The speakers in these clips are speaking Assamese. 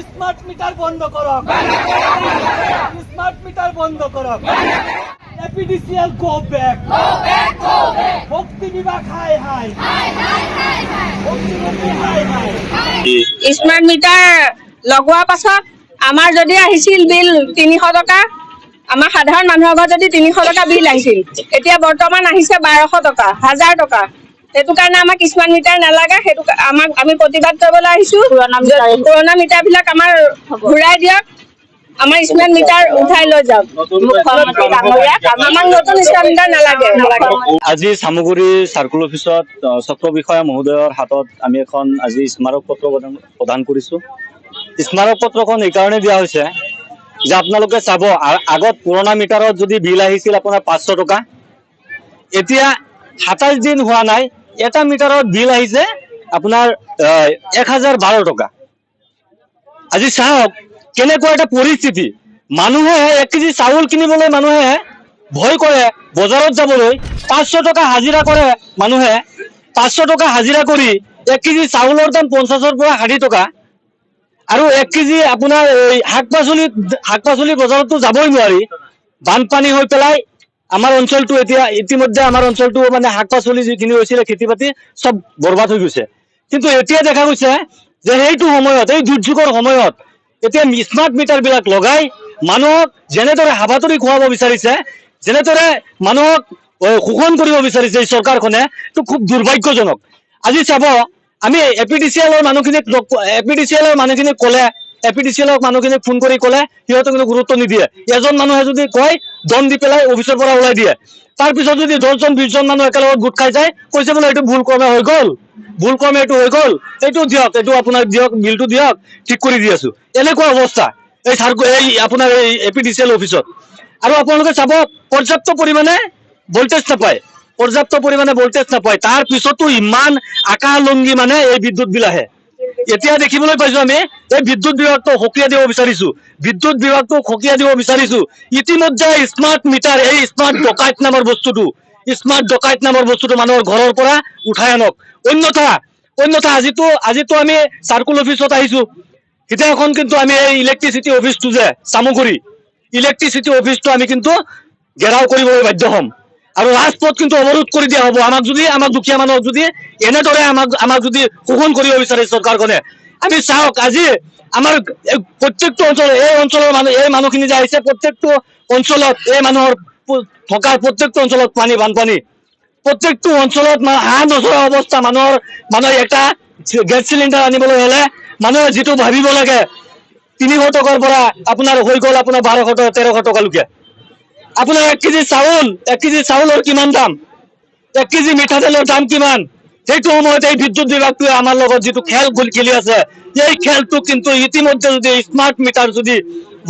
স্মার্ট মিটার বন্ধ করো, স্মার্ট মিটার বন্ধ করো। এপিডিসিএল গো ব্যাক, ভক্তি বিভাগ হাই হাই, ভক্তি বিভাগ হাই হাই। স্মার্ট মিটাৰ লগোৱাৰ পাছত আমাৰ যদি আহিছিল বিল 300 টকা, আমাৰ সাধাৰণ মানুহৰ ঘৰত যদি 300 টকা বিল আহিছিল, এতিয়া বৰ্তমান আহিছে 1200 টকা, 1000 টকা। সেইটো কাৰণে আমাক স্মাৰ্ট মিটাৰ নালাগে। সেইটো আমি প্ৰতিবাদ কৰিবলৈ আহিছোঁ। পুৰণা মিটাৰবিলাক আমাৰ ঘূৰাই দিয়ক, আমাৰ স্মাৰ্ট মিটাৰ উঠাই লৈ যাওক। আমাক নতুন স্মাৰ্ট মিটাৰ নালাগে। আজি চামগুৰি চাৰ্কুল অফিসত চক্ৰ বিষয়া মহোদয়ৰ হাতত আমি এখন আজি স্মাৰক পত্ৰ প্ৰদান কৰিছো। স্মাৰক পত্ৰখন এই কাৰণে দিয়া হৈছে যে আপোনালোকে চাব, আগত পুৰণা মিটাৰত যদি বিল আহিছিল আপোনাৰ 500 টকা, এতিয়া 27 দিন হোৱা নাই এটা মিটাৰত বিল আহিছে আপোনাৰ 1012 টকা। আজি চাওক কেনেকুৱা এটা পৰিস্থিতি। মানুহে 1 কেজি চাউল কিনিবলৈ মানুহে ভয় কৰে, বজাৰত যাবলৈ 500 টকা হাজিৰা কৰে মানুহে। 500 টকা হাজিৰা কৰি 1 কেজি চাউলৰ দাম 50-ৰ পৰা 60 টকা। আৰু 1 কেজি আপোনাৰ শাক পাচলি বজাৰতো যাবই নোৱাৰি। বানপানী হৈ পেলাই আমাৰ অঞ্চলটো এতিয়া ইতিমধ্যে আমাৰ অঞ্চলটো মানে শাক পাচলি যিখিনি হৈছিলে খেতি বাতি সব বৰবাদ হৈ গৈছে। কিন্তু এতিয়া দেখা গৈছে যে সেইটো সময়ত, এই দুৰ্যোগৰ সময়ত এতিয়া স্মাৰ্ট মিটাৰ বিলাক লগাই মানুহক যেনেদৰে হাবাতৰি খুৱাব বিচাৰিছে, যেনেদৰে মানুহক শোষণ কৰিব বিচাৰিছে এই চৰকাৰখনে, তো খুব দুৰ্ভাগ্যজনক। আজি চাব, আমি এপিডিচিএলৰ মানুহখিনিক ক'লে, এপিডিচিএলৰ মানুহখিনিক ফোন কৰি ক'লে সিহঁতে কিন্তু গুৰুত্ব নিদিয়ে। এজন মানুহে যদি কয় দম দি পেলাই অফিচৰ পৰা ওলাই দিয়ে। তাৰপিছত যদি 10-20জন মানুহ একেলগত গোট খাই যায়, কৈছে বোলে এইটো ভুল ক্ৰমে হৈ গ'ল, ভুল ক্ৰমে এইটো হৈ গ'ল, এইটো দিয়ক, এইটো আপোনাক দিয়ক, বিলটো দিয়ক, ঠিক কৰি দি আছো। এনেকুৱা অৱস্থা এই আপোনাৰ এই এপিডিচিএল অফিচত। আৰু আপোনালোকে চাব পৰ্যাপ্ত পৰিমাণে ভোল্টেজ নাপায়, তাৰ পিছতো ইমান আকালংগী মানে এই বিদ্যুৎ বিল আহে। এতিয়া দেখিবলৈ পাইছো আমি এই বিদ্যুৎ বিভাগটো সক্ৰিয় দিব বিচাৰিছো। ইতিমধ্যে স্মাৰ্ট মিটাৰ, এই স্মাৰ্ট ডকাইত নামৰ বস্তুটো মানুহৰ ঘৰৰ পৰা উঠাই আনক। অন্যথা আজিতো আমি চাৰ্কুল অফিচত আহিছো। সিদিনাখন কিন্তু আমি এই ইলেক্ট্ৰিচিটি অফিচটো যে চামগুৰি ইলেক্ট্ৰিচিটি অফিচটো আমি কিন্তু ঘেৰাও কৰিবলৈ বাধ্য হ'ম। আৰু ৰাজপথ কিন্তু অৱৰোধ কৰি দিয়া হ'ব। আমাক দুখীয়া মানুহক যদি এনেদৰে আমাক যদি শোষণ কৰিব বিচাৰে চৰকাৰখনে। আমি চাওক, আজি আমাৰ প্ৰত্যেকটো অঞ্চল, এই মানুহখিনি যে আহিছে, প্ৰত্যেকটো অঞ্চলত এই মানুহৰ থকাৰ প্ৰত্যেকটো অঞ্চলত বানপানী, প্ৰত্যেকটো অঞ্চলত হাঁহ নচৰা অৱস্থা। মানুহৰ এটা গেছ চিলিণ্ডাৰ আনিবলৈ হলে মানুহে যিটো ভাবিব লাগে 300 টকাৰ পৰা আপোনাৰ হৈ গ'ল আপোনাৰ 1200-1300 টকালৈকে। আপোনাৰ 1 কেজি চাউলৰ কিমান দাম, 1 কেজি মিঠাতেলৰ দাম কিমান। সেইটো সময়ত এই বিদ্যুৎ বিভাগটোৱে আমাৰ লগত যিটো খেল খেলি আছে, এই খেলটো কিন্তু ইতিমধ্যে যদি স্মাৰ্ট মিটাৰ যদি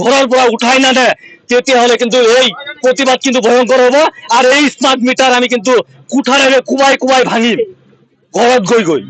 ঘৰৰ পৰা উঠাই নানে, তেতিয়াহ'লে কিন্তু এই প্ৰতিবাদ কিন্তু ভয়ংকৰ হ'ব। আৰু এই স্মাৰ্ট মিটাৰ আমি কিন্তু কুঠাৰেৰে কোবাই ভাঙিম ঘৰত গৈ।